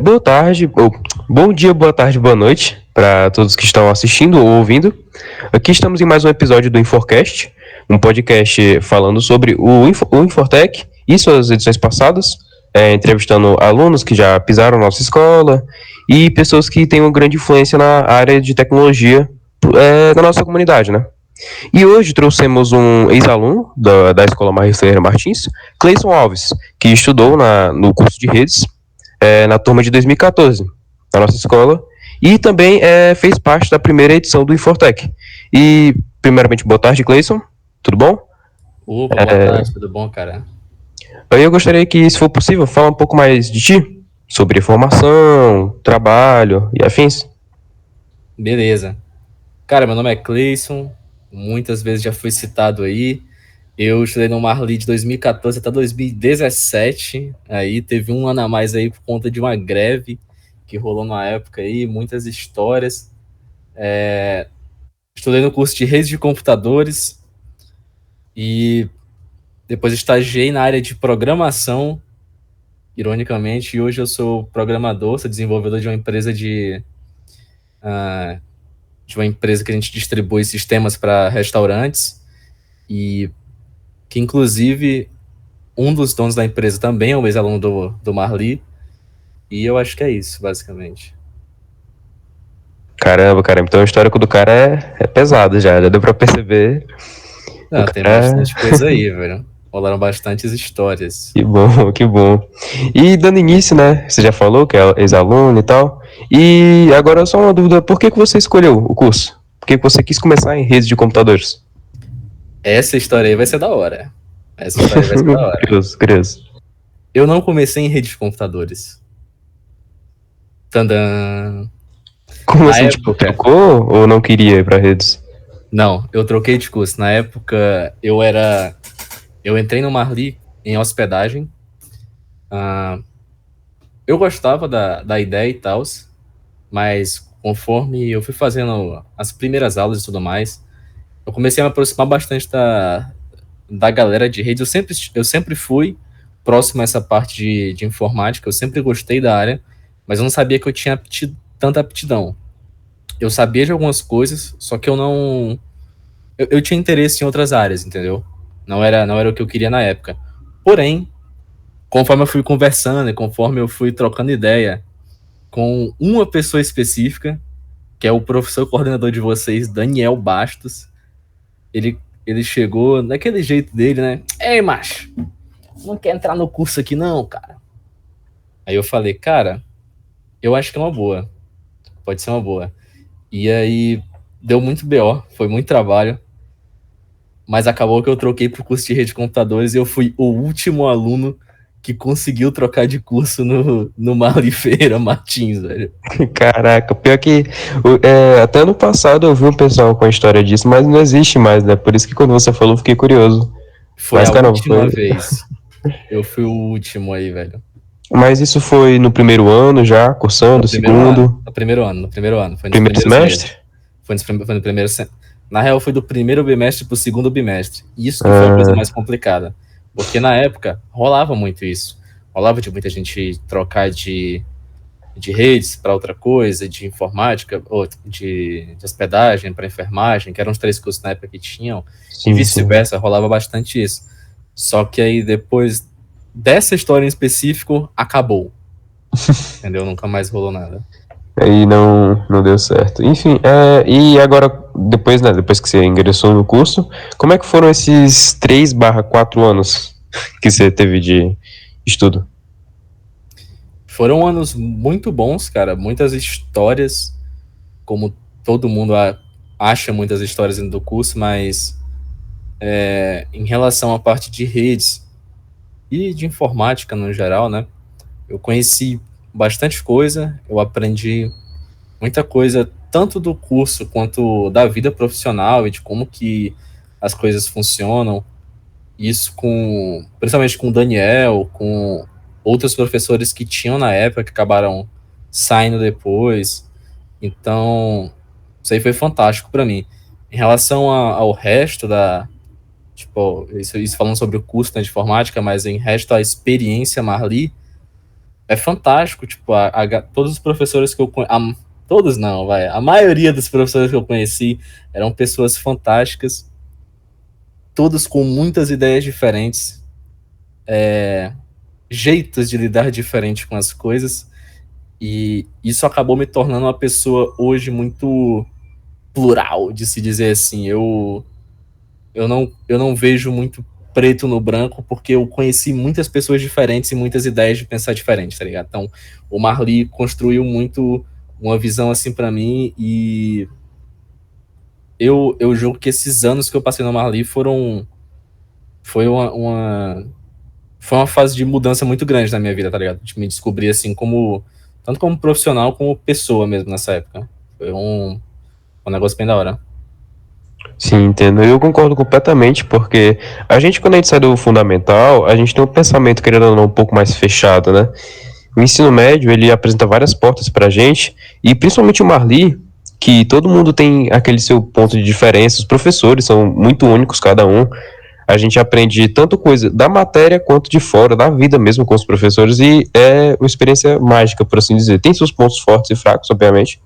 Boa tarde, ou bom dia, boa tarde, boa noite para todos que estão assistindo ou ouvindo. Aqui estamos em mais um episódio do Inforcast, um podcast falando sobre o Infortec e suas edições passadas, entrevistando alunos que já pisaram na nossa escola e pessoas que têm uma grande influência na área de tecnologia na nossa comunidade, né? E hoje trouxemos um ex-aluno da Escola Maria Ferreira Martins, Cleison Alves, que estudou no curso de redes na turma de 2014, na nossa escola, e também fez parte da primeira edição do Infortec. E, primeiramente, boa tarde, Cleison, tudo bom? Opa, boa tarde, tudo bom, cara? Eu gostaria que, se for possível, falar um pouco mais de ti, sobre formação, trabalho e afins. Beleza. Cara, meu nome é Cleison, muitas vezes já fui citado aí. Eu estudei no Marli de 2014 até 2017, aí teve um ano a mais aí por conta de uma greve que rolou na época aí, muitas histórias. Estudei no curso de redes de computadores e depois estagiei na área de programação, ironicamente, e hoje eu sou programador, sou desenvolvedor de uma empresa que a gente distribui sistemas para restaurantes e que, inclusive, um dos donos da empresa também é um ex-aluno do Marli, e eu acho que é isso, basicamente. Caramba, então o histórico do cara é pesado já deu pra perceber. O Não, tem cara. bastante coisa aí, velho. Rolaram bastantes histórias. Que bom, que bom. E dando início, né? Você já falou que é ex-aluno e tal. E agora só uma dúvida: por que você escolheu o curso? Por que você quis começar em redes de computadores? Essa história aí vai ser da hora. Essa história aí vai ser da hora. Curioso, curioso. Eu não comecei em rede de computadores. Tandã. Como Na assim, tipo, época, trocou ou não queria ir pra redes? não, eu troquei de curso. Na época, eu entrei no Marli em hospedagem. Eu gostava da ideia e tal, mas conforme eu fui fazendo as primeiras aulas e tudo mais, eu comecei a me aproximar bastante da galera de rede. Eu sempre fui próximo a essa parte de informática, eu sempre gostei da área, mas eu não sabia que eu tinha tanta aptidão. Eu sabia de algumas coisas, só que eu não. Eu tinha interesse em outras áreas, entendeu? Não era o que eu queria na época. Porém, conforme eu fui conversando e conforme eu fui trocando ideia com uma pessoa específica, que é o professor coordenador de vocês, Daniel Bastos. Ele chegou daquele jeito dele, né? Ei, macho, não quer entrar no curso aqui não, cara? Aí eu falei, cara, eu acho que é uma boa. Pode ser uma boa. E aí deu muito BO, foi muito trabalho, mas acabou que eu troquei pro curso de rede de computadores e eu fui o último aluno que conseguiu trocar de curso no Marli Ferreira Martins, velho. Caraca, pior que até ano passado eu vi um pessoal com a história disso, mas não existe mais, né? Por isso que quando você falou, eu fiquei curioso. Foi Mas a caramba, última foi. vez. Eu fui o último aí, velho. Mas isso foi no primeiro ano já, No cursando, primeiro ano, segundo, no primeiro ano, no primeiro ano. Foi nos primeiro primeiros semestre? meses. Foi no primeiro. Na real, foi do primeiro bimestre pro segundo bimestre. Isso que foi a coisa mais Ah, complicada. Porque na época rolava muito isso. Rolava de muita gente trocar de redes para outra coisa, de informática, ou de hospedagem para enfermagem, que eram os três cursos na época que tinham, e sim, sim. vice-versa, rolava bastante isso. Só que aí depois dessa história em específico, acabou. Entendeu? Nunca mais rolou nada. Aí não deu certo. Enfim, e agora, depois, né, depois que você ingressou no curso, como é que foram esses 3/4 anos que você teve de estudo? Foram anos muito bons, cara. Muitas histórias, como todo mundo acha muitas histórias dentro do curso, mas em relação à parte de redes e de informática no geral, né? Eu conheci bastante coisa, eu aprendi muita coisa, tanto do curso quanto da vida profissional e de como que as coisas funcionam. Isso principalmente com o Daniel, com outros professores que tinham na época, que acabaram saindo depois. Então, isso aí foi fantástico para mim. Em relação ao resto tipo, isso falando sobre o curso, né, de informática, mas em resto a experiência Marli, é fantástico, tipo, todos os professores que eu conheci, todos não, a maioria dos professores que eu conheci eram pessoas fantásticas, todos com muitas ideias diferentes, jeitos de lidar diferente com as coisas, e isso acabou me tornando uma pessoa hoje muito plural, de se dizer assim. Eu não vejo muito preto no branco, porque eu conheci muitas pessoas diferentes e muitas ideias de pensar diferente, tá ligado? Então, o Marli construiu muito uma visão assim para mim, e eu julgo que esses anos que eu passei no Marli foi uma fase de mudança muito grande na minha vida, tá ligado? De me descobrir assim como, tanto como profissional como pessoa mesmo nessa época. Foi um negócio bem da hora. Sim, entendo. Eu concordo completamente, porque quando a gente sai do fundamental, a gente tem um pensamento, querendo ou não, um pouco mais fechado, né? O ensino médio, ele apresenta várias portas pra gente, e principalmente o Marli, que todo mundo tem aquele seu ponto de diferença, os professores são muito únicos, cada um. A gente aprende tanto coisa da matéria quanto de fora, da vida mesmo com os professores, e é uma experiência mágica, por assim dizer. Tem seus pontos fortes e fracos, obviamente,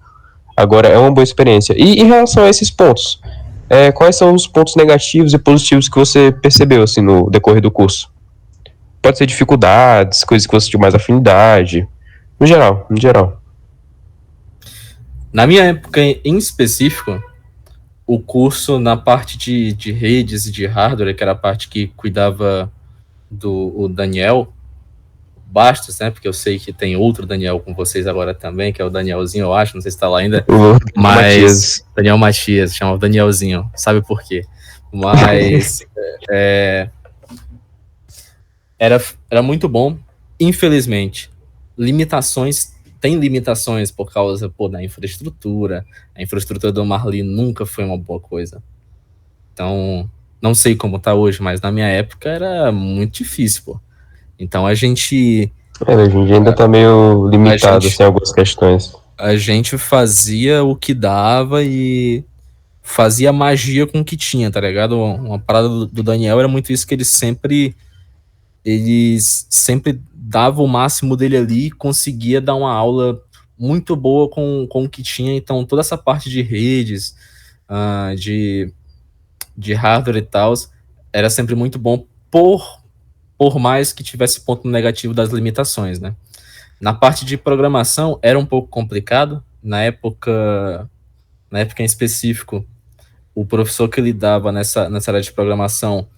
agora é uma boa experiência. E em relação a esses pontos, quais são os pontos negativos e positivos que você percebeu, assim, no decorrer do curso? Pode ser dificuldades, coisas que você tinha mais afinidade, no geral, no geral. Na minha época em específico, o curso na parte de redes e de hardware, que era a parte que cuidava do o Daniel Bastos, né? Porque eu sei que tem outro Daniel com vocês agora também, que é o Danielzinho, eu acho, não sei se está lá ainda. O Mas Daniel Matias, chamava Danielzinho, sabe por quê? Mas era muito bom. Infelizmente, tem limitações por causa da infraestrutura. A infraestrutura do Marli nunca foi uma boa coisa. Então, não sei como tá hoje, mas na minha época era muito difícil, pô. Então a gente Hoje em dia ainda tá meio limitado, gente assim, algumas questões. a gente fazia o que dava e fazia magia com o que tinha, tá ligado? Uma parada do Daniel era muito isso, que ele sempre dava o máximo dele ali e conseguia dar uma aula muito boa com o que tinha. Então toda essa parte de redes, de hardware e tal, era sempre muito bom, por mais que tivesse ponto negativo das limitações, né? Na parte de programação era um pouco complicado. Na época em específico, o professor que lidava nessa área de programação,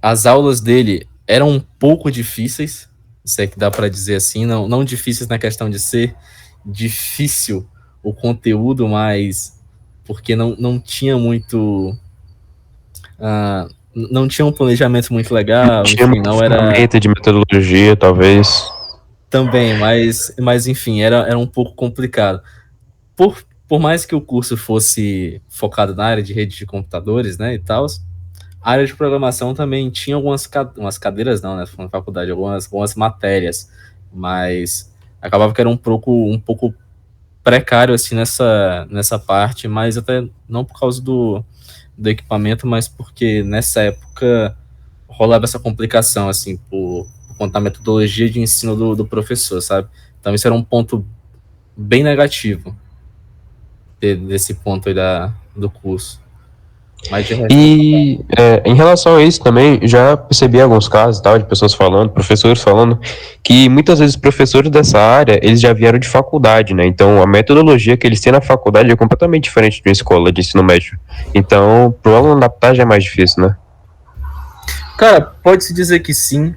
as aulas dele eram um pouco difíceis, se é que dá para dizer assim, não difíceis na questão de ser difícil o conteúdo, mas porque não tinha muito, não tinha um planejamento muito legal, Tinha enfim, muita não era ferramenta de metodologia, talvez. também, mas enfim, era um pouco complicado. Por mais que o curso fosse focado na área de rede de computadores, né, e tal, a área de programação também tinha umas cadeiras, não, né, na faculdade, algumas matérias, mas acabava que era um pouco precário, assim, nessa parte, mas até não por causa do equipamento, mas porque nessa época rolava essa complicação, assim, por conta da metodologia de ensino do professor, sabe? Então isso era um ponto bem negativo desse ponto aí do curso. Mas de resto, E em relação a isso também, já percebi alguns casos tal, de pessoas falando, professores falando, que muitas vezes professores dessa área, eles já vieram de faculdade, né? Então a metodologia que eles têm na faculdade é completamente diferente de uma escola de ensino médio. Então, pro aluno adaptar já é mais difícil, né? cara, pode-se dizer que sim,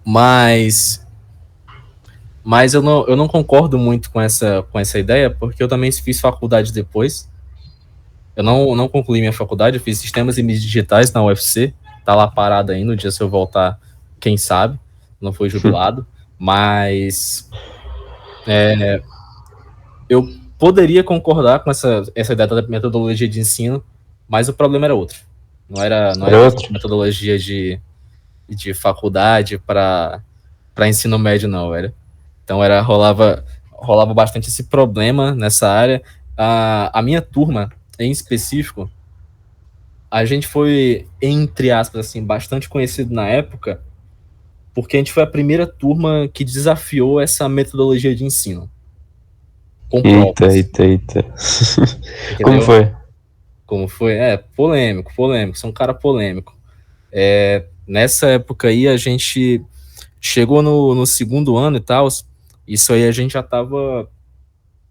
mas eu não concordo muito com essa ideia, porque eu também fiz faculdade depois. Eu não concluí minha faculdade, eu fiz sistemas e mídias digitais na UFC, tá lá parado ainda, no dia se eu voltar, quem sabe, não foi jubilado, mas eu poderia concordar com essa ideia da metodologia de ensino, mas o problema era outro. Não era Era questão outro. de metodologia de faculdade para ensino médio, não, velho. Então rolava bastante esse problema nessa área. A minha turma, em específico, a gente foi, entre aspas, assim, bastante conhecido na época porque a gente foi a primeira turma que desafiou essa metodologia de ensino, com Eita, provas, eita, eita. Como entendeu? foi? Como foi? Polêmico, sou um cara polêmico. Nessa época aí, a gente chegou no segundo ano e tal, isso aí a gente já tava,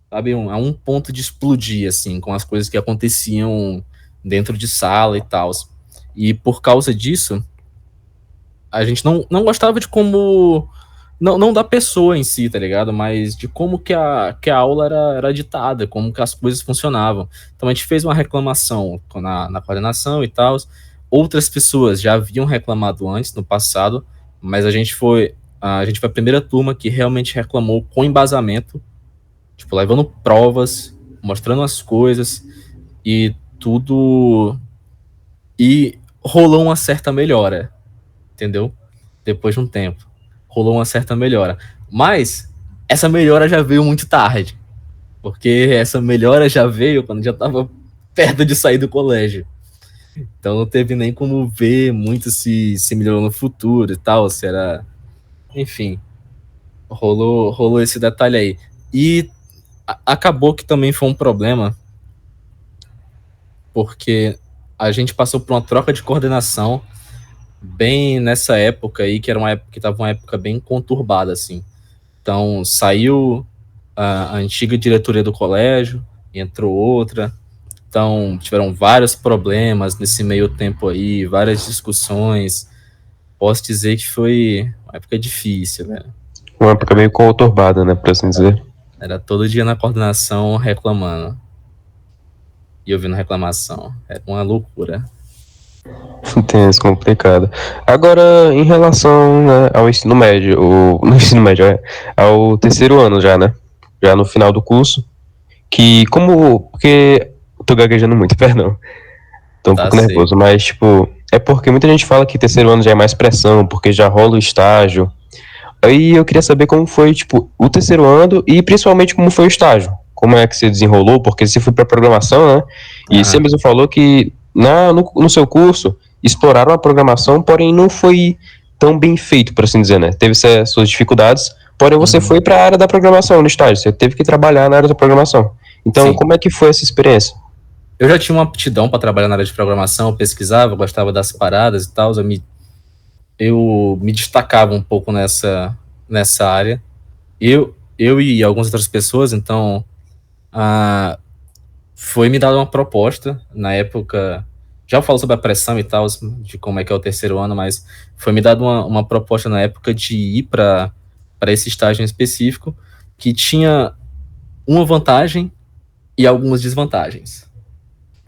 sabe, a um ponto de explodir, assim, com as coisas que aconteciam dentro de sala e tal. E por causa disso, a gente não gostava de como. Não da pessoa em si, tá ligado? Mas de como que a aula era ditada, como que as coisas funcionavam. Então a gente fez uma reclamação na coordenação e tal. Outras pessoas já haviam reclamado antes, no passado, mas a gente foi a primeira turma que realmente reclamou com embasamento, tipo, levando provas, mostrando as coisas e tudo. E rolou uma certa melhora, entendeu? Depois de um tempo. Rolou uma certa melhora. Mas essa melhora já veio muito tarde. Porque essa melhora já veio quando já estava perto de sair do colégio. Então não teve nem como ver muito se melhorou no futuro e tal, se era. Enfim, rolou esse detalhe aí. E acabou que também foi um problema, porque a gente passou por uma troca de coordenação bem nessa época aí, que era uma época que estava uma época bem conturbada, assim. Então, saiu a antiga diretoria do colégio, entrou outra. Então, tiveram vários problemas nesse meio tempo aí, várias discussões. Posso dizer que foi uma época difícil, velho. Uma época meio conturbada, né, por assim dizer. Era todo dia na coordenação reclamando. E ouvindo reclamação. Era uma loucura. Tenso, complicado. Agora, em relação, né, ao ensino médio, no ensino médio, ao terceiro ano já, né? Já no final do curso, porque, tô gaguejando muito, perdão, tô um Tá pouco sei. nervoso, mas, tipo, é porque muita gente fala que terceiro ano já é mais pressão, porque já rola o estágio. Aí eu queria saber como foi, tipo, o terceiro ano e principalmente como foi o estágio. Como é que você desenrolou, porque você foi para programação, né? E você Aham. mesmo falou que no seu curso exploraram a programação, porém não foi tão bem feito, por assim dizer, né? Teve suas dificuldades, porém você Uhum. foi para a área da programação no estágio, você teve que trabalhar na área da programação. Então, Sim. como é que foi essa experiência? Eu já tinha uma aptidão para trabalhar na área de programação, eu pesquisava, eu gostava das paradas e tal. Eu me destacava um pouco nessa área. Eu e algumas outras pessoas, então, ah, foi me dada uma proposta na época. Já falo sobre a pressão e tal, de como é que é o terceiro ano, mas foi me dada uma proposta na época de ir para esse estágio em específico, que tinha uma vantagem e algumas desvantagens.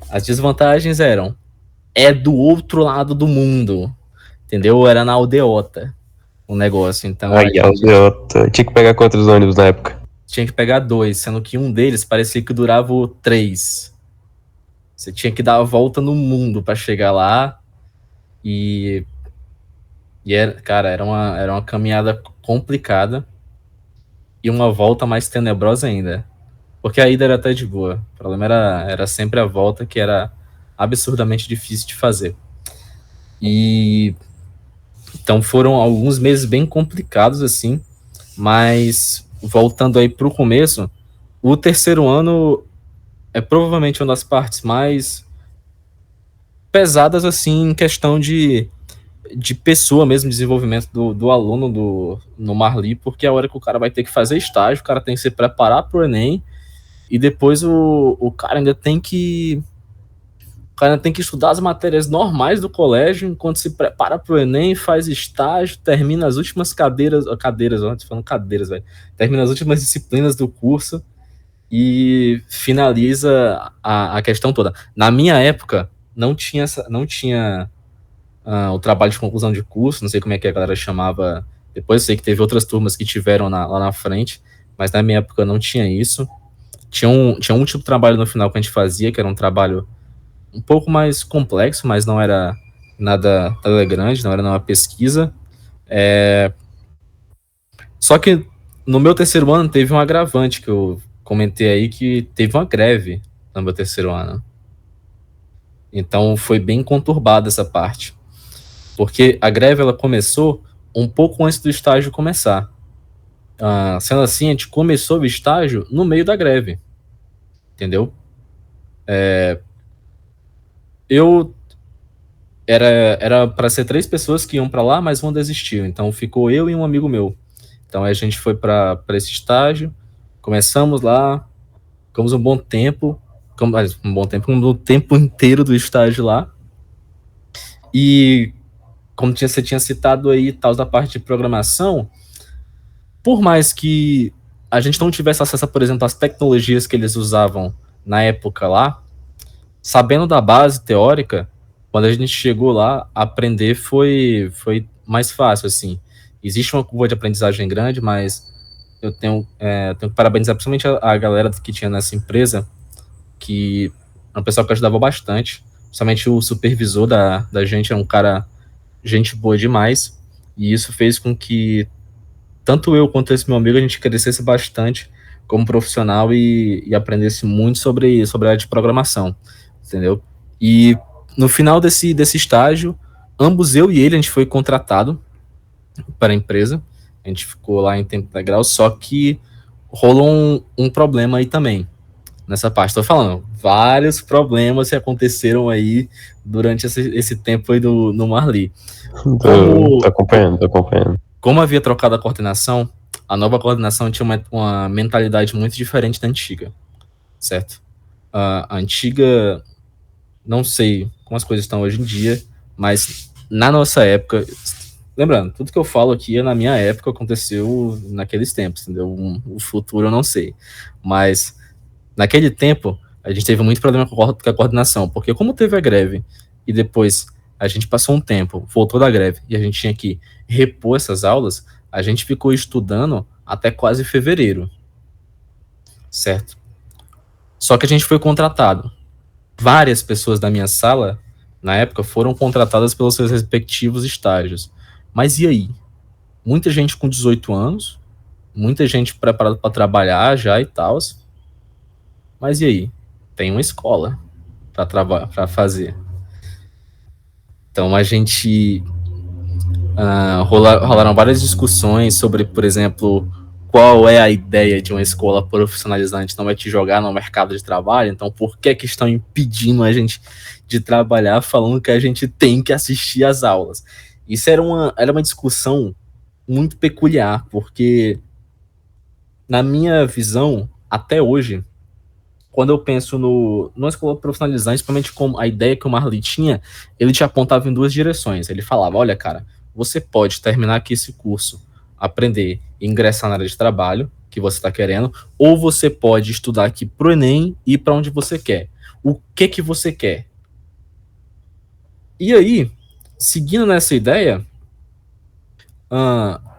As desvantagens eram: é do outro lado do mundo, entendeu? Era na aldeota o negócio, então Ai, a gente aldeota. Tinha que pegar quantos ônibus na época? tinha que pegar dois, sendo que um deles parecia que durava o três. Você tinha que dar a volta no mundo para chegar lá e, cara, era uma caminhada complicada e uma volta mais tenebrosa ainda. Porque a ida era até de boa. O problema era sempre a volta, que era absurdamente difícil de fazer. E então foram alguns meses bem complicados, assim, mas voltando aí pro começo, o terceiro ano é provavelmente uma das partes mais pesadas, assim, em questão de pessoa mesmo, desenvolvimento do aluno no Marli, porque é a hora que o cara vai ter que fazer estágio, o cara tem que se preparar pro Enem, e depois o cara ainda tem que. O cara tem que estudar as matérias normais do colégio, enquanto se prepara pro Enem, faz estágio, termina as últimas cadeiras, antes falando cadeiras, velho. Termina as últimas disciplinas do curso e finaliza a questão toda. Na minha época, não tinha o trabalho de conclusão de curso, não sei como é que a galera chamava depois, eu sei que teve outras turmas que tiveram lá na frente, mas na minha época não tinha isso. Tinha um último trabalho no final que a gente fazia, que era um trabalho um pouco mais complexo, mas não era nada grande, não era uma pesquisa. Só que no meu terceiro ano teve um agravante que eu comentei aí, que teve uma greve no meu terceiro ano. Então foi bem conturbada essa parte. Porque a greve ela começou um pouco antes do estágio começar. Sendo assim, a gente começou o estágio no meio da greve, entendeu? Eu era para ser 3 pessoas que iam para lá, mas uma desistiu. Então ficou eu e um amigo meu. Então a gente foi para esse estágio, começamos lá, ficamos um bom tempo, um tempo inteiro do estágio lá. E como você tinha citado aí, tal da parte de programação, por mais que a gente não tivesse acesso, por exemplo, às tecnologias que eles usavam na época lá, sabendo da base teórica, quando a gente chegou lá, aprender foi mais fácil, assim. Existe uma curva de aprendizagem grande, mas eu tenho que parabenizar principalmente a galera que tinha nessa empresa, que é um pessoal que ajudava bastante. Principalmente o supervisor da gente, é um cara, gente boa demais, e isso fez com que tanto eu quanto esse meu amigo, a gente crescesse bastante como profissional e aprendesse muito sobre a área de programação, entendeu? E no final desse estágio, ambos, eu e ele, a gente foi contratado para a empresa, a gente ficou lá em tempo integral, só que rolou um problema aí também, nessa parte. Estou falando, vários problemas que aconteceram aí durante esse tempo aí no Marli. Tô Como, acompanhando, tô acompanhando. como havia trocado a coordenação, a nova coordenação tinha uma mentalidade muito diferente da antiga, certo? A antiga, não sei como as coisas estão hoje em dia, mas na nossa época, lembrando, tudo que eu falo aqui é na minha época, aconteceu naqueles tempos, entendeu? O futuro eu não sei. Mas naquele tempo, a gente teve muito problema com a coordenação, porque como teve a greve e depois a gente passou um tempo, voltou da greve e a gente tinha que repor essas aulas, a gente ficou estudando até quase fevereiro, certo? Só que a gente foi contratado. Várias pessoas da minha sala, na época, foram contratadas pelos seus respectivos estágios. Mas e aí? Muita gente com 18 anos, muita gente preparada para trabalhar já e tal. Mas e aí? Tem uma escola para fazer. Então a gente rolaram várias discussões sobre, por exemplo, qual é a ideia de uma escola profissionalizante, não vai te jogar no mercado de trabalho, então por que estão impedindo a gente de trabalhar falando que a gente tem que assistir às aulas? Isso era uma discussão muito peculiar, porque na minha visão, até hoje, quando eu penso numa escola profissionalizante, principalmente com a ideia que o Marli tinha, ele te apontava em duas direções. Ele falava, olha, cara, você pode terminar aqui esse curso, aprender e ingressar na área de trabalho que você está querendo, ou você pode estudar aqui pro Enem e ir para onde você quer. O que você quer? E aí, seguindo nessa ideia,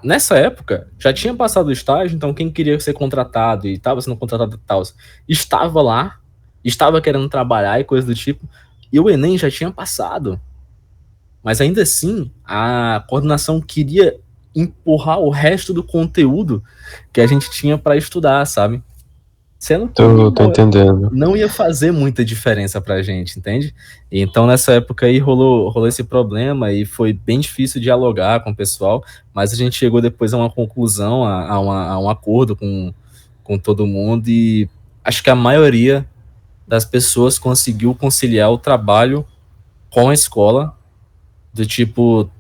nessa época, já tinha passado o estágio, então quem queria ser contratado e estava sendo contratado e tal, estava lá, estava querendo trabalhar e coisa do tipo, e o Enem já tinha passado. Mas ainda assim, a coordenação queria empurrar o resto do conteúdo que a gente tinha para estudar, sabe? Sendo que Tô entendendo. não ia fazer muita diferença pra gente, entende? E então nessa época aí rolou esse problema e foi bem difícil dialogar com o pessoal, mas a gente chegou depois a uma conclusão, a um acordo com todo mundo e acho que a maioria das pessoas conseguiu conciliar o trabalho com a escola, do tipo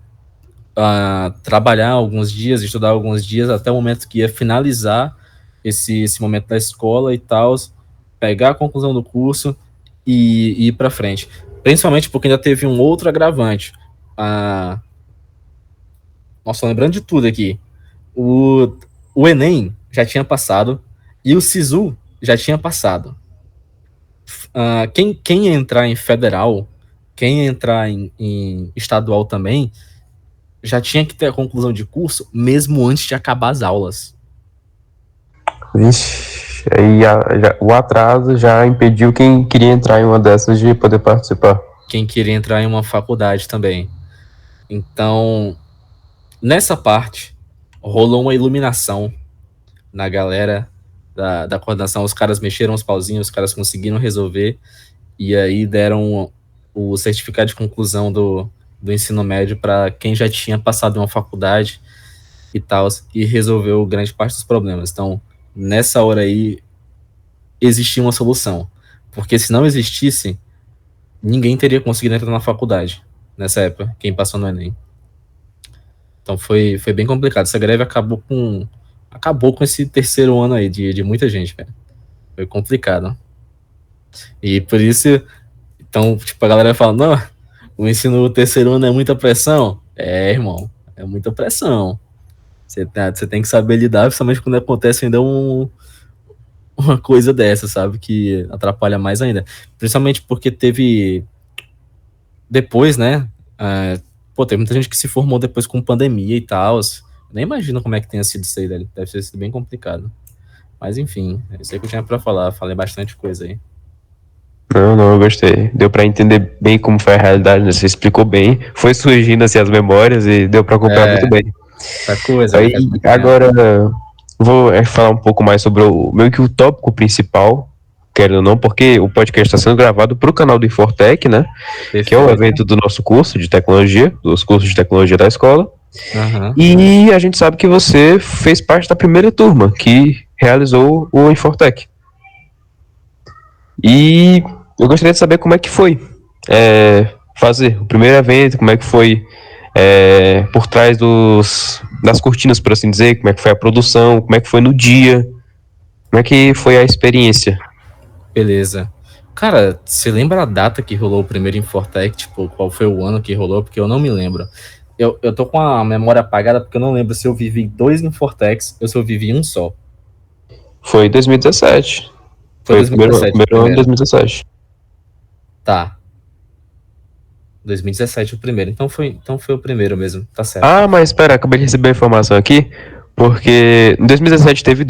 trabalhar alguns dias, estudar alguns dias até o momento que ia finalizar esse momento da escola e tal, pegar a conclusão do curso e ir para frente. Principalmente porque ainda teve um outro agravante. Nossa, lembrando de tudo aqui. O Enem já tinha passado e o SISU já tinha passado. Quem ia entrar em federal, quem ia entrar em estadual também, já tinha que ter a conclusão de curso mesmo antes de acabar as aulas. Vixe, aí o atraso já impediu quem queria entrar em uma dessas de poder participar. Quem queria entrar em uma faculdade também. Então, nessa parte, rolou uma iluminação na galera da coordenação. Os caras mexeram os pauzinhos, os caras conseguiram resolver, e aí deram o certificado de conclusão do ensino médio para quem já tinha passado em uma faculdade e tal, e resolveu grande parte dos problemas. Então, nessa hora aí, existia uma solução. Porque se não existisse, ninguém teria conseguido entrar na faculdade nessa época, quem passou no Enem. Então foi bem complicado. Essa greve acabou com esse terceiro ano aí de muita gente, velho. Foi complicado. E por isso, então, tipo, a galera fala, não, o ensino terceiro ano é muita pressão. É, irmão, é muita pressão. Você tem que saber lidar, principalmente quando acontece ainda uma coisa dessa, sabe? Que atrapalha mais ainda. Principalmente porque teve depois, né? Teve muita gente que se formou depois com pandemia e tal. Nem imagino como é que tenha sido isso aí, velho. Deve ter sido bem complicado. Mas enfim, é isso aí que eu tinha pra falar. Falei bastante coisa aí. Não, eu gostei. Deu pra entender bem como foi a realidade, né? Você explicou bem. Foi surgindo assim as memórias e deu pra acompanhar muito bem. Essa coisa, Aí, vai agora, vou falar um pouco mais sobre meio que o tópico principal, querendo ou não, porque o podcast está sendo gravado para o canal do Infortec, né? Perfeito. Que é o evento do nosso curso de tecnologia, dos cursos de tecnologia da escola. Uhum. E a gente sabe que você fez parte da primeira turma que realizou o Infortec. E eu gostaria de saber como é que foi fazer o primeiro evento, como é que foi por trás das cortinas, por assim dizer, como é que foi a produção, como é que foi no dia, como é que foi a experiência. Beleza. Cara, você lembra a data que rolou o primeiro Infortec? Tipo, qual foi o ano que rolou? Porque eu não me lembro. Eu tô com a memória apagada porque eu não lembro se eu vivi 2 Infortecs ou se eu vivi um só. Foi 2017. Foi Foi o 2017 primeiro ano de 2017. Tá. 2017 o primeiro. Então foi o primeiro mesmo, tá certo. Ah, mas espera, acabei de receber a informação aqui, porque em 2017 teve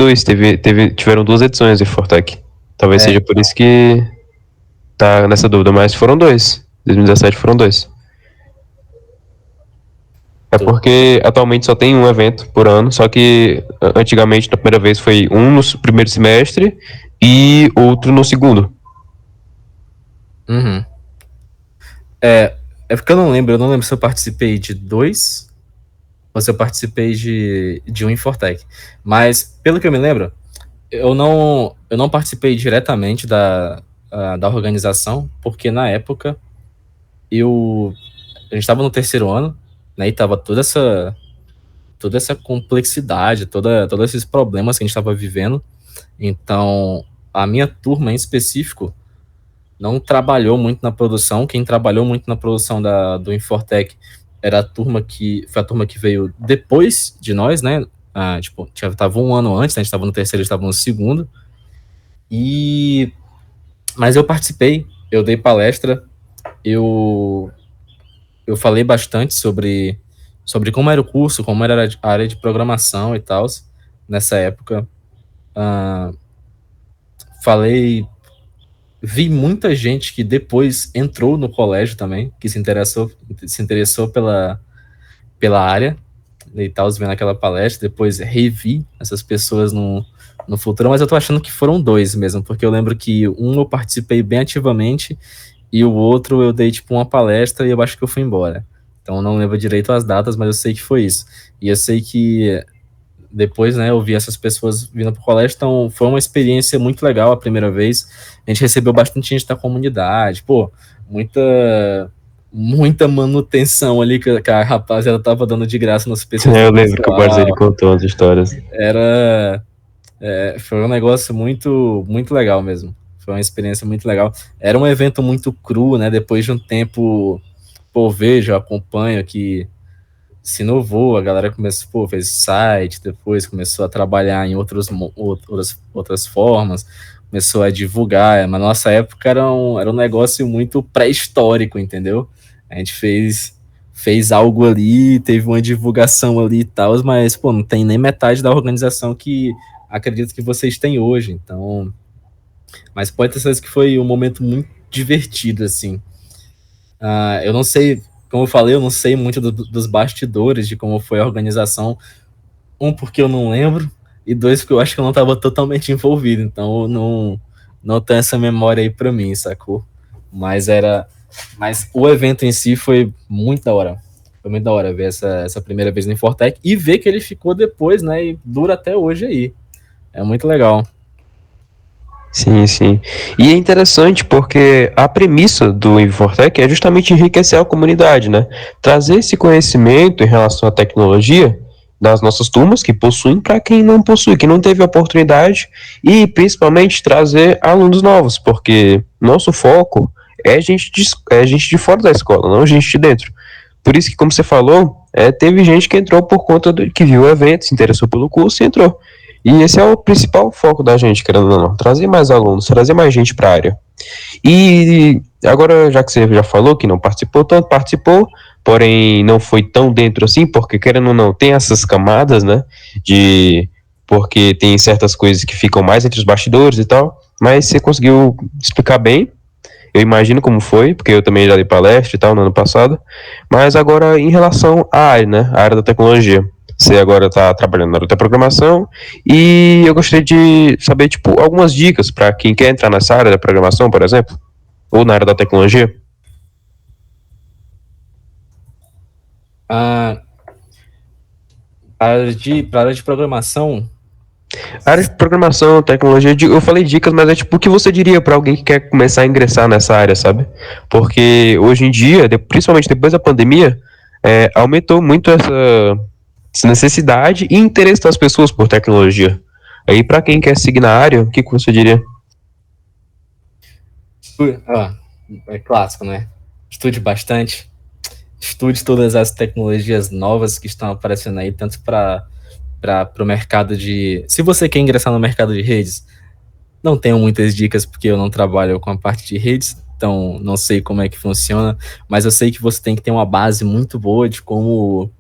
tiveram 2 edições de Fortec. Talvez seja por isso que tá nessa dúvida, mas foram 2. 2017 foram 2. É porque atualmente só tem um evento por ano, só que antigamente, na primeira vez, foi um no primeiro semestre e outro no segundo. Uhum. É porque eu não lembro se eu participei de 2 ou se eu participei de um Infortec. Mas, pelo que eu me lembro, eu não participei diretamente da organização, porque na época a gente estava no terceiro ano, né, e tava toda essa complexidade, todos esses problemas que a gente estava vivendo. Então, a minha turma em específico não trabalhou muito na produção. Quem trabalhou muito na produção do Infortec foi a turma que veio depois de nós, né? Tipo, tava um ano antes, né? A gente estava no terceiro, eles estavam no segundo. Mas eu participei, eu dei palestra, eu falei bastante sobre como era o curso, como era a área de programação e tal, nessa época. Vi muita gente que depois entrou no colégio também, que se interessou pela área e tal, vendo aquela palestra. Depois revi essas pessoas no futuro, mas eu tô achando que foram 2 mesmo, porque eu lembro que um eu participei bem ativamente e o outro eu dei tipo uma palestra e eu acho que eu fui embora. Então eu não lembro direito as datas, mas eu sei que foi isso. E eu sei que depois, né, eu vi essas pessoas vindo pro colégio, então foi uma experiência muito legal a primeira vez. A gente recebeu bastante gente da comunidade, muita manutenção ali que a rapaziada tava dando de graça no PC. Eu lembro que o Barzeli contou as histórias. Foi um negócio muito, muito legal mesmo. Foi uma experiência muito legal. Era um evento muito cru, né? Depois de um tempo, vejo, acompanho que se inovou, a galera começou, fez site, depois começou a trabalhar em outras formas, começou a divulgar, mas na nossa época era um negócio muito pré-histórico, entendeu? A gente fez algo ali, teve uma divulgação ali e tal, mas, não tem nem metade da organização que acredito que vocês têm hoje, então... Mas pode ter certeza que foi um momento muito divertido, assim. Eu não sei, como eu falei, eu não sei muito dos bastidores de como foi a organização. Um, porque eu não lembro, e 2, porque eu acho que eu não estava totalmente envolvido, então eu não tenho essa memória aí para mim, sacou? Mas era Mas o evento em si foi muito da hora. Foi muito da hora ver essa primeira vez no Infortec e ver que ele ficou depois, né? E dura até hoje aí. É muito legal. Sim, sim. E é interessante porque a premissa do Infortec é justamente enriquecer a comunidade, né? Trazer esse conhecimento em relação à tecnologia das nossas turmas que possuem para quem não possui, que não teve oportunidade, e principalmente trazer alunos novos, porque nosso foco é gente de fora da escola, não gente de dentro. Por isso que, como você falou, teve gente que entrou por conta do que viu o evento, se interessou pelo curso e entrou. E esse é o principal foco da gente, querendo ou não, trazer mais alunos, trazer mais gente para a área. E agora, já que você já falou que não participou tanto, participou, porém não foi tão dentro assim, porque querendo ou não, tem essas camadas, né, de porque tem certas coisas que ficam mais entre os bastidores e tal, mas você conseguiu explicar bem. Eu imagino como foi, porque eu também já dei palestra e tal no ano passado. Mas agora, em relação à área, né? A área da tecnologia. Você agora está trabalhando na área da programação e eu gostaria de saber, tipo, algumas dicas para quem quer entrar nessa área da programação, por exemplo, ou na área da tecnologia. Ah, para a área de programação, A área de programação, tecnologia, eu falei dicas, mas é tipo, o que você diria para alguém que quer começar a ingressar nessa área, sabe? Porque hoje em dia, principalmente depois da pandemia, aumentou muito essa necessidade e interesse das pessoas por tecnologia. Aí, para quem quer seguir na área, o que você diria? ah, é clássico, né? Estude bastante, estude todas as tecnologias novas que estão aparecendo aí, tanto para o mercado de. Se você quer ingressar no mercado de redes, não tenho muitas dicas porque eu não trabalho com a parte de redes, então não sei como é que funciona, mas eu sei que você tem que ter uma base muito boa de como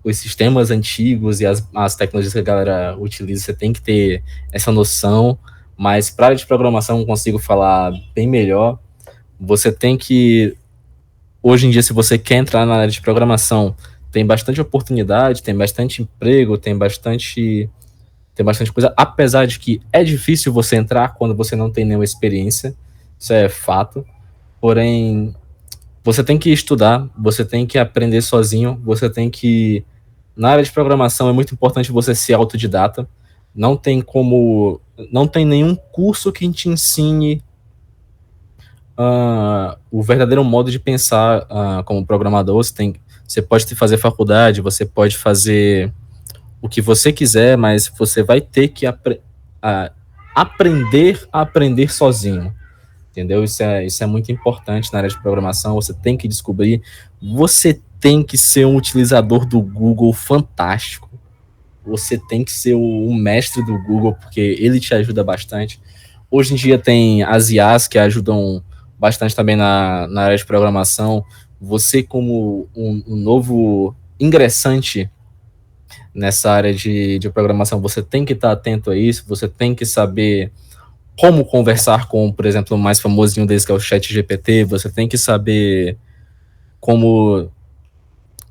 os sistemas antigos e as tecnologias que a galera utiliza, você tem que ter essa noção, mas para a área de programação eu consigo falar bem melhor. Você tem que, hoje em dia, se você quer entrar na área de programação, tem bastante oportunidade, tem bastante emprego, tem bastante coisa, apesar de que é difícil você entrar quando você não tem nenhuma experiência, isso é fato, porém, você tem que estudar, você tem que aprender sozinho, você tem que... Na área de programação é muito importante você ser autodidata, não tem como... Não tem nenhum curso que te ensine o verdadeiro modo de pensar como programador. Você pode fazer faculdade, você pode fazer o que você quiser, mas você vai ter que aprender a aprender sozinho, entendeu? Isso é muito importante na área de programação, você tem que descobrir, você tem que ser um utilizador do Google fantástico, você tem que ser o mestre do Google, porque ele te ajuda bastante. Hoje em dia tem as IAs que ajudam bastante também na área de programação. Você, como um novo ingressante nessa área de programação, você tem que estar atento a isso, você tem que saber como conversar com, por exemplo, o mais famosinho deles, que é o ChatGPT, você tem que saber como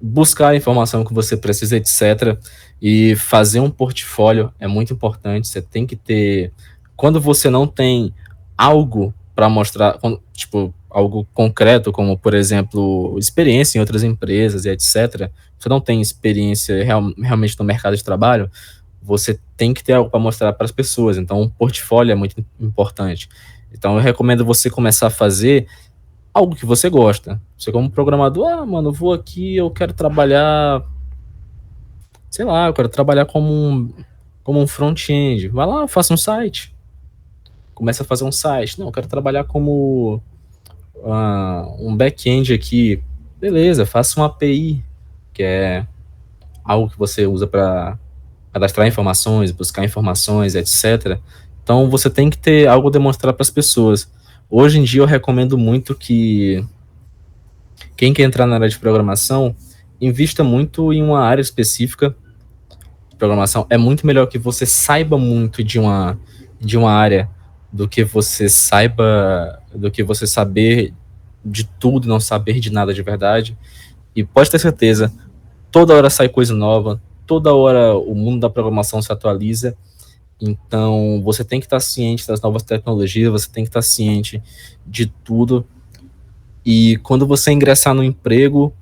buscar a informação que você precisa, etc. E fazer um portfólio é muito importante, você tem que ter... Quando você não tem algo para mostrar, tipo, algo concreto, como, por exemplo, experiência em outras empresas e etc., você não tem experiência realmente no mercado de trabalho, você tem que ter algo para mostrar para as pessoas. Então, um portfólio é muito importante. Então, eu recomendo você começar a fazer algo que você gosta. Você, como programador, mano, eu vou aqui, eu quero trabalhar, sei lá, eu quero trabalhar como um front-end. Vai lá, faça um site. Começa a fazer um site. Não, eu quero trabalhar como um back-end aqui. Beleza, faça uma API, que é algo que você usa para cadastrar informações, buscar informações, etc. Então, você tem que ter algo a demonstrar para as pessoas. Hoje em dia, eu recomendo muito que quem quer entrar na área de programação invista muito em uma área específica de programação. É muito melhor que você saiba muito de uma área do que você saber de tudo, não saber de nada de verdade. E pode ter certeza, toda hora sai coisa nova, toda hora o mundo da programação se atualiza, então você tem que estar ciente das novas tecnologias, você tem que estar ciente de tudo. E quando você ingressar no emprego,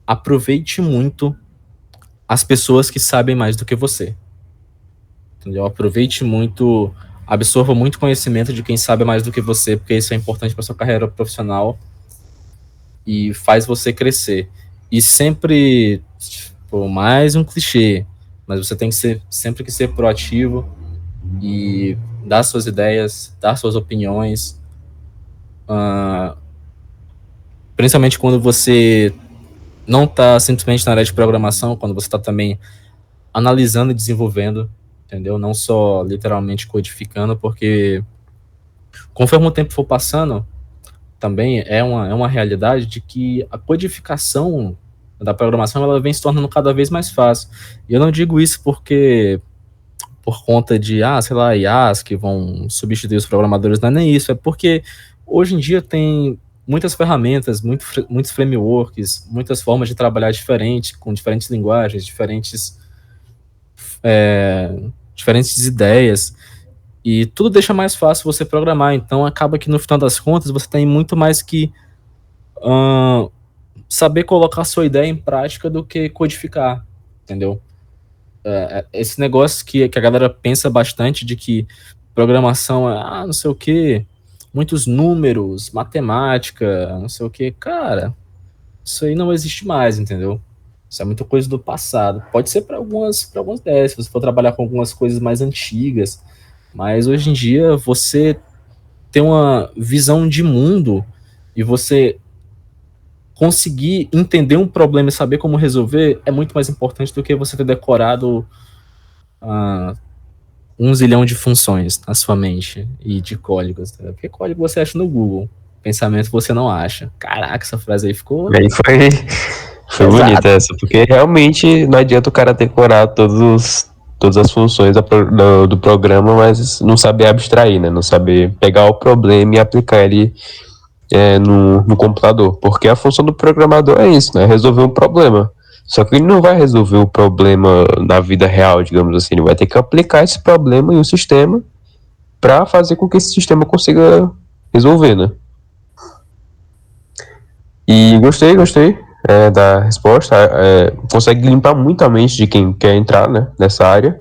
aproveite muito as pessoas que sabem mais do que você. Entendeu? Aproveite muito, absorva muito conhecimento de quem sabe mais do que você, porque isso é importante para sua carreira profissional e faz você crescer. E sempre, por mais um clichê, mas você tem que sempre que ser proativo e dar suas ideias, dar suas opiniões, principalmente quando você não está simplesmente na área de programação, quando você está também analisando e desenvolvendo, entendeu? Não só literalmente codificando, porque conforme o tempo for passando, também é uma realidade de que a codificação da programação ela vem se tornando cada vez mais fácil. E eu não digo isso porque por conta de, sei lá, IAs que vão substituir os programadores, não é nem isso, é porque hoje em dia tem muitas ferramentas, muitos frameworks, muitas formas de trabalhar diferentes, com diferentes linguagens, diferentes ideias, e tudo deixa mais fácil você programar, então acaba que no final das contas você tem muito mais que saber colocar sua ideia em prática do que codificar, entendeu? Esse negócio que a galera pensa bastante de que programação é, não sei o que, muitos números, matemática, não sei o que, cara, isso aí não existe mais, entendeu? Isso é muita coisa do passado. Pode ser para algumas ideias, se você for trabalhar com algumas coisas mais antigas, mas hoje em dia você ter uma visão de mundo e você conseguir entender um problema e saber como resolver é muito mais importante do que você ter decorado um zilhão de funções na sua mente e de códigos. Tá? Porque código você acha no Google, pensamento você não acha. Caraca, essa frase aí ficou Aí foi pesada. bonita essa, porque realmente não adianta o cara decorar todas as funções do programa, mas não saber abstrair, né? Não saber pegar o problema e aplicar ele no computador. Porque a função do programador é isso, né? Resolver um problema. Só que ele não vai resolver o problema na vida real, digamos assim. Ele vai ter que aplicar esse problema em um sistema para fazer com que esse sistema consiga resolver, né? E gostei da resposta. Consegue limpar muito a mente de quem quer entrar, né, nessa área.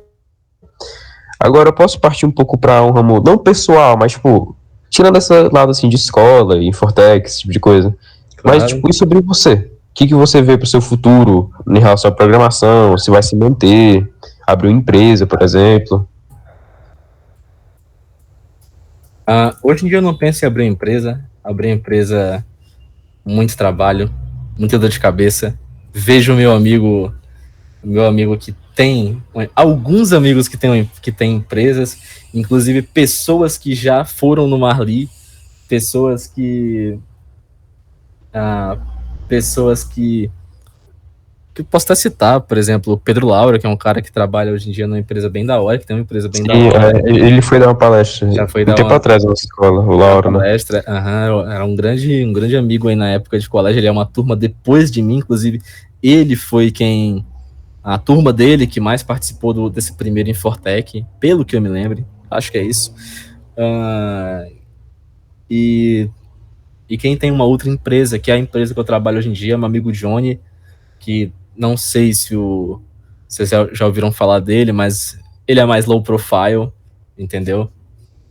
Agora eu posso partir um pouco para um ramo não pessoal, mas tipo, tirando esse lado assim de escola, Infortec, esse tipo de coisa. Mas Claro. tipo, e sobre você? O que você vê para o seu futuro em relação à programação? Se vai se manter, abrir uma empresa, por exemplo? Hoje em dia eu não penso em abrir empresa. Abrir empresa, muito trabalho, muita dor de cabeça. Vejo meu amigo que tem, alguns amigos que têm empresas, inclusive pessoas que já foram no Marli, pessoas que pessoas que posso até citar, por exemplo, o Pedro Laura, que é um cara que trabalha hoje em dia numa empresa bem da hora, que tem uma empresa bem da Sim, hora, ele foi dar uma palestra já foi um dar tempo atrás na nossa escola, o Lauro, né? palestra, era um grande amigo aí na época de colégio, ele é uma turma depois de mim, inclusive, ele foi a turma dele que mais participou desse primeiro Infortec, pelo que eu me lembre, acho que é isso. E quem tem uma outra empresa, que é a empresa que eu trabalho hoje em dia, é meu amigo Johnny, que não sei se vocês já ouviram falar dele, mas ele é mais low profile, entendeu?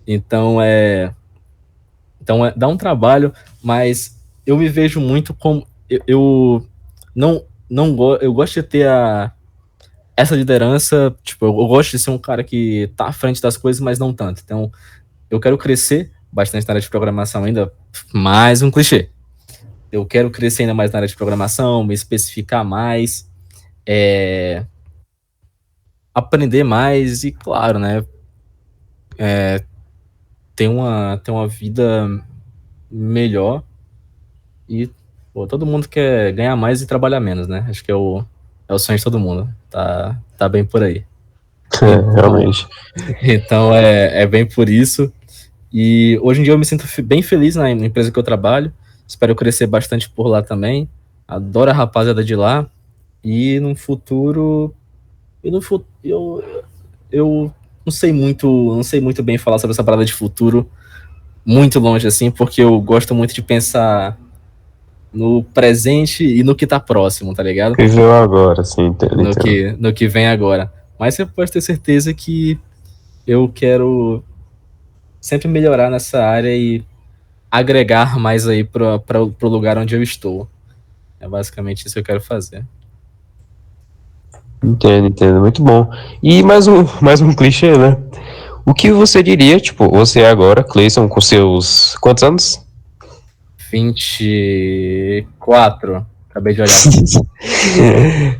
Então dá um trabalho, mas eu me vejo muito como eu eu gosto de ter essa liderança, tipo, eu gosto de ser um cara que tá à frente das coisas, mas não tanto. Então, eu quero crescer bastante na área de programação ainda, mais um clichê. Eu quero crescer ainda mais na área de programação, me especificar mais, aprender mais e, claro, né, ter uma vida melhor e, pô, todo mundo quer ganhar mais e trabalhar menos, né? Acho que é o sonho de todo mundo. Tá bem por aí. Então, Realmente. então é bem por isso. E hoje em dia eu me sinto bem feliz na empresa que eu trabalho. Espero crescer bastante por lá também. Adoro a rapaziada de lá. E no futuro. Eu não sei muito bem falar sobre essa parada de futuro, muito longe, assim, porque eu gosto muito de pensar no presente e no que tá próximo, tá ligado? Viveu agora, sim, entendo, No entendo. que, no que vem agora. Mas você pode ter certeza que eu quero sempre melhorar nessa área e agregar mais aí pro lugar onde eu estou. É basicamente isso que eu quero fazer. Entendo, entendo. Muito bom. E mais um clichê, né? O que você diria, tipo, você agora, Cleison, com seus. Quantos anos? 24. Acabei de olhar.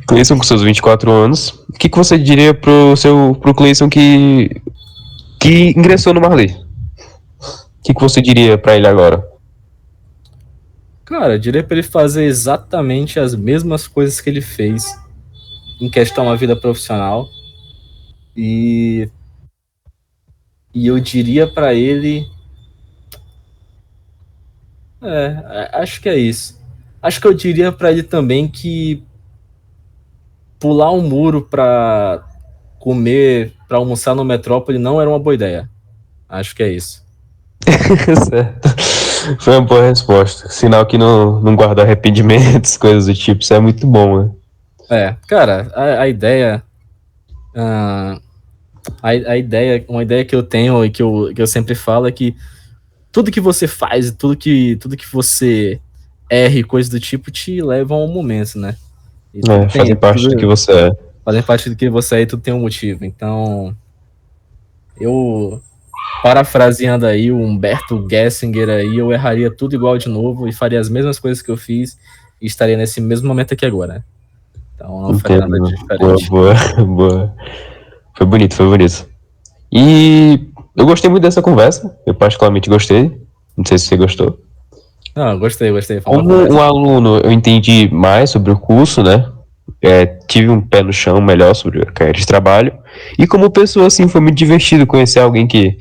Cleison com seus 24 anos. O que você diria pro Cleison que ingressou no Marley? O que você diria pra ele agora? Cara, eu diria pra ele fazer exatamente as mesmas coisas que ele fez em questão à vida profissional. E, e eu diria pra ele. Acho que é isso. Acho que eu diria pra ele também que pular um muro pra comer, pra almoçar no Metrópole não era uma boa ideia. Acho que é isso. Certo. Foi uma boa resposta. Sinal que não guarda arrependimentos, coisas do tipo. Isso é muito bom, né? Cara, a ideia. ah, a ideia, uma ideia que eu tenho e que eu sempre falo é que tudo que você faz, tudo que você erra, coisas do tipo, te levam a um momento, né? E tudo Fazem tem, parte do que tudo você é. fazem parte do que você é e tudo tem um motivo. Então, eu, parafraseando aí o Humberto Gessinger aí, eu erraria tudo igual de novo e faria as mesmas coisas que eu fiz e estaria nesse mesmo momento aqui agora, né? Então, não faria nada de Entendo. Boa, diferente. boa, boa. Foi bonito, foi bonito. E eu gostei muito dessa conversa. Eu particularmente gostei. Não sei se você gostou. Não, gostei, foi uma Como conversa. um aluno, eu entendi mais sobre o curso, né? Tive um pé no chão melhor sobre a carreira de trabalho. E como pessoa, assim, foi muito divertido conhecer alguém que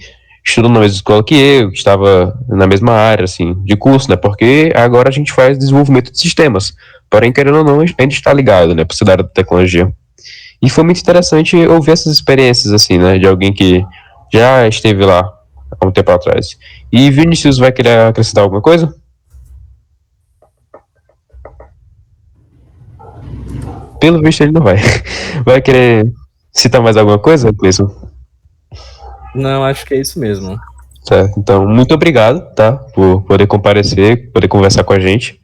estudou na mesma escola que eu, que estava na mesma área, assim, de curso, né? Porque agora a gente faz desenvolvimento de sistemas. Porém, querendo ou não, a gente está ligado, né? Para essa área da tecnologia. E foi muito interessante ouvir essas experiências, assim, né? De alguém que já esteve lá há um tempo atrás. E Vinícius vai querer acrescentar alguma coisa? Pelo visto ele não vai. Vai querer citar mais alguma coisa, Cleison? Não, acho que é isso mesmo. Certo. Então, muito obrigado, tá? Por poder comparecer, poder conversar com a gente.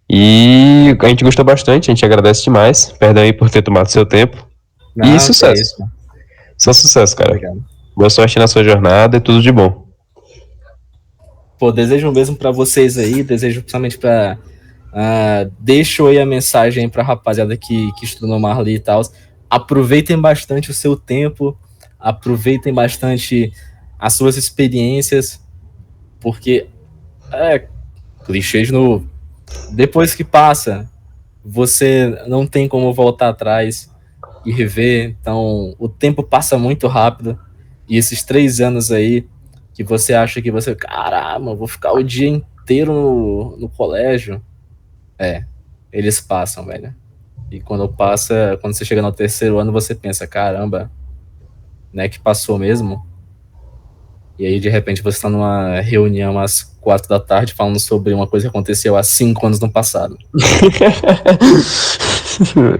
E a gente gostou bastante, a gente agradece demais. Perdão aí por ter tomado seu tempo. E Não, que é sucesso. isso. Só sucesso, cara. Obrigado. Boa sorte na sua jornada e tudo de bom. Pô, desejo o mesmo pra vocês aí, desejo principalmente pra. Deixo aí a mensagem pra rapaziada que estuda no Marley e tal. Aproveitem bastante o seu tempo, aproveitem bastante as suas experiências, porque clichê de novo. Depois que passa, você não tem como voltar atrás e rever, então o tempo passa muito rápido. E esses 3 anos aí, que você acha que você, caramba, vou ficar o dia inteiro no colégio, eles passam, velho. E quando você chega no terceiro ano, você pensa, caramba, né, que passou mesmo. E aí, de repente, você tá numa reunião às 4 da tarde falando sobre uma coisa que aconteceu há 5 anos no passado.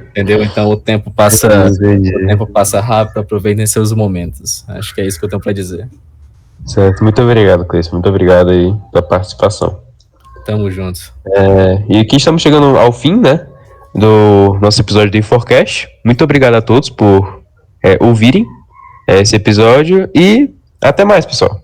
Entendeu? Então o tempo passa rápido, aproveitem seus momentos. Acho que é isso que eu tenho pra dizer. Certo. Muito obrigado, Cleison. Muito obrigado aí pela participação. Tamo junto. E aqui estamos chegando ao fim, né? Do nosso episódio do Inforcast. Muito obrigado a todos por ouvirem esse episódio e até mais, pessoal.